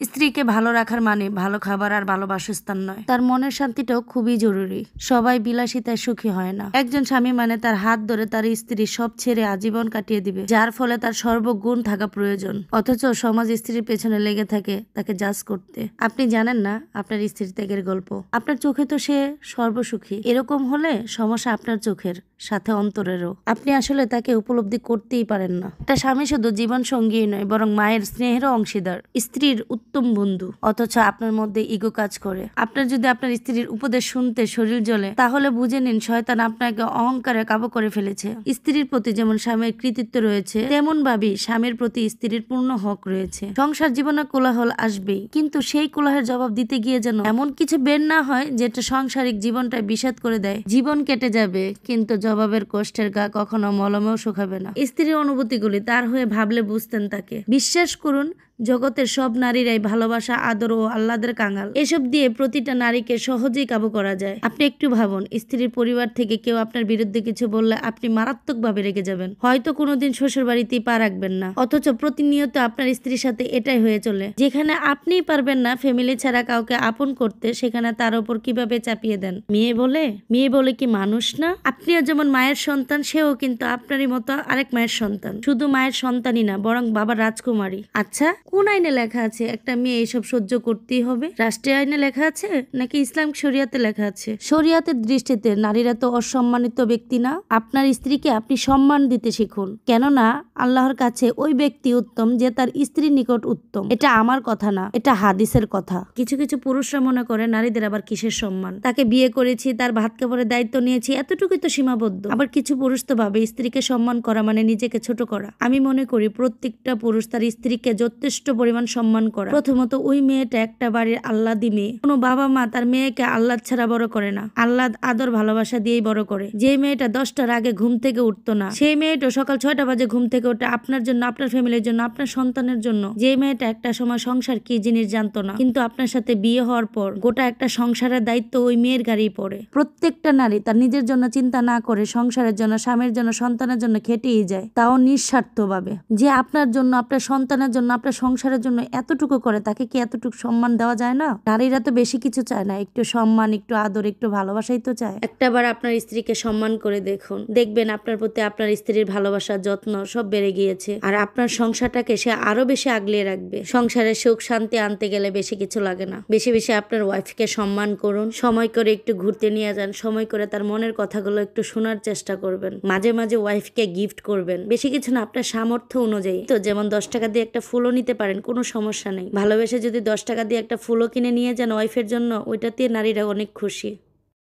স্ত্রীকে ভালো রাখার মানে ভালো খাবার আর ভালো বাসস্থান নয়, তার মনের শান্তিটাও খুবই জরুরি। সবাই বিলাসিতায় সুখী হয় না। একজন স্বামী মানে তার হাত ধরে তার স্ত্রী সব ছেড়ে আজীবন কাটিয়ে দিবে, যার ফলে তার সর্বগুণ থাকা প্রয়োজন। অথচ সমাজ স্ত্রীর পেছনে লেগে থাকে তাকে জাজ করতে। আপনি জানেন না আপনার স্ত্রীর ত্যাগের গল্প। আপনার চোখে তো সে সর্বসুখী। এরকম হলে সমস্যা আপনার চোখের সাথে অন্তরেরও। আপনি আসলে তাকে উপলব্ধি করতেই পারেন না। একটা স্বামী শুধু জীবন সঙ্গী নয়, বরং মায়ের স্নেহেরও অংশীদার, স্ত্রীর উত্তম বন্ধু। অথচ আপনার মধ্যে ইগো কাজ করে। আপনার যদি আপনার স্ত্রীর উপদেশ শুনতে শরীর জ্বলে, তাহলে বুঝে নিন শয়তান আপনাকে অহংকারে কাবু করে ফেলেছে। স্ত্রীর প্রতি যেমন স্বামীর কৃতিত্ব রয়েছে, তেমন ভাবেই স্বামীর প্রতি স্ত্রীর পূর্ণ হক রয়েছে। সংসার জীবনে কোলাহল আসবেই, কিন্তু সেই কোলাহের জবাব দিতে গিয়ে যেন এমন কিছু বের না হয় যেটা সাংসারিক জীবনটা বিষাদ করে দেয়। জীবন কেটে যাবে, কিন্তু জবাবের কষ্টের গা কখনো মলমেও শুকাবে না। স্ত্রীর অনুভূতিগুলি তার হয়ে ভাবলে বুঝতেন তাকে। বিশ্বাস করুন, জগতের সব নারীরাই ভালোবাসা, আদর ও আহ্লাদের কাঙাল। এসব দিয়ে প্রতিটা নারীকে সহজেই কাবু করা যায়। আপনি একটু ভাবুন, স্ত্রীর পরিবার থেকে কেউ আপনার বিরুদ্ধে কিছু বললে আপনি মারাত্মকভাবে রেগে যাবেন। হয়তো কোনোদিন শ্বশুর বাড়িতেই পা রাখবেন না। অথচ প্রতিনিয়ত আপনার স্ত্রীর সাথে এটাই হয়ে চলে। যেখানে আপনিই পারবেন না ফ্যামিলি ছাড়া কাউকে আপন করতে, সেখানে তার উপর কিভাবে চাপিয়ে দেন। মেয়ে বলে কি মানুষ না? আপনিও যেমন মায়ের সন্তান, সেও কিন্তু আপনারই মতো আরেক মায়ের সন্তান। শুধু মায়ের সন্তানই না, বরং বাবার রাজকুমারী। আচ্ছা, কোন আইনে লেখা আছে একটা মেয়ে এসব সহ্য করতেই হবে? রাষ্ট্রীয় আইনে লেখা আছে নাকি ইসলামিক শরিয়াতে লেখা আছে? শরিয়াতের দৃষ্টিতে নারীরা তো অসম্মানিত ব্যক্তি না। আপনার স্ত্রীকে আপনি সম্মান দিতে শিখুন, কেননা আল্লাহর কাছে ওই ব্যক্তি উত্তম যে তার স্ত্রীর নিকট উত্তম। এটা আমার কথা না, এটা হাদিসের কথা। কিছু কিছু পুরুষরা মনে করে নারীদের আবার কিসের সম্মান, তাকে বিয়ে করেছি, তার ভাত কাপড়ের দায়িত্ব নিয়েছি, এতটুকুই তো সীমাবদ্ধ। আবার কিছু পুরুষ তো ভাবে স্ত্রীকে সম্মান করা মানে নিজেকে ছোট করা। আমি মনে করি প্রত্যেকটা পুরুষ তার স্ত্রীকে যথেষ্ট পরিমাণ সম্মান করা। প্রথমত, ওই মেয়েটা একটা বাড়ির আল্লাদি মেয়ে। কোনো বাবা মা তার মেয়েকে আল্লাদ ছাড়া বড় করে না, আল্লাদ আদর ভালোবাসা দিয়েই বড় করে। যে মেয়েটা 10টার আগে ঘুম থেকে উঠতো না, সেই মেয়েটা সকাল 6টা বাজে ঘুম থেকে ওঠে আপনার জন্য, আপনার ফ্যামিলির জন্য, আপনার সন্তানের জন্য। যে মেয়েটা একটা সময় সংসার কি জিনিস জানতো না, কিন্তু আপনার সাথে বিয়ে হওয়ার পর গোটা একটা সংসারের দায়িত্ব ওই মেয়ের গাড়ি পড়ে। প্রত্যেকটা নারী তার নিজের জন্য চিন্তা না করে সংসারের জন্য, স্বামীর জন্য, সন্তানের জন্য খেটেই যায়, তাও নিঃস্বার্থভাবে। যে আপনার জন্য, আপনার সন্তানের জন্য, আপনার সংসারের জন্য এতটুকু করে, তাকে কি এতটুকু সম্মান দেওয়া যায় না? নারীরা তো বেশি কিছু চায় না, একটু সম্মান, একটু আদর, একটু ভালোবাসাই তো চায়। একটাবার আপনার স্ত্রীকে সম্মান করে দেখুন, দেখবেন আপনার প্রতি আপনার স্ত্রীর ভালোবাসা, যত্ন সব বেড়ে গিয়েছে। আর আপনার সংসারটাকে সে আরো বেশি আগলিয়ে রাখবে। সংসারে সুখ শান্তি আনতে গেলে বেশি কিছু লাগে না। বেশি বেশি আপনার ওয়াইফকে সম্মান করুন, সময় করে একটু ঘুরতে নিয়ে যান, সময় করে তার মনের কথাগুলো একটু শোনার চেষ্টা করবেন, মাঝে মাঝে ওয়াইফকে গিফট করবেন। বেশি কিছু না, আপনার সামর্থ্য অনুযায়ী। তো যেমন 10 টাকা দিয়ে একটা ফুলও নিতে পারেন, কোনো সমস্যা নেই। ভালোবেসে যদি 10 টাকা দিয়ে একটা ফুলও কিনে নিয়ে যান ওয়াইফের জন্য, ওইটাতে নারীরা অনেক খুশি।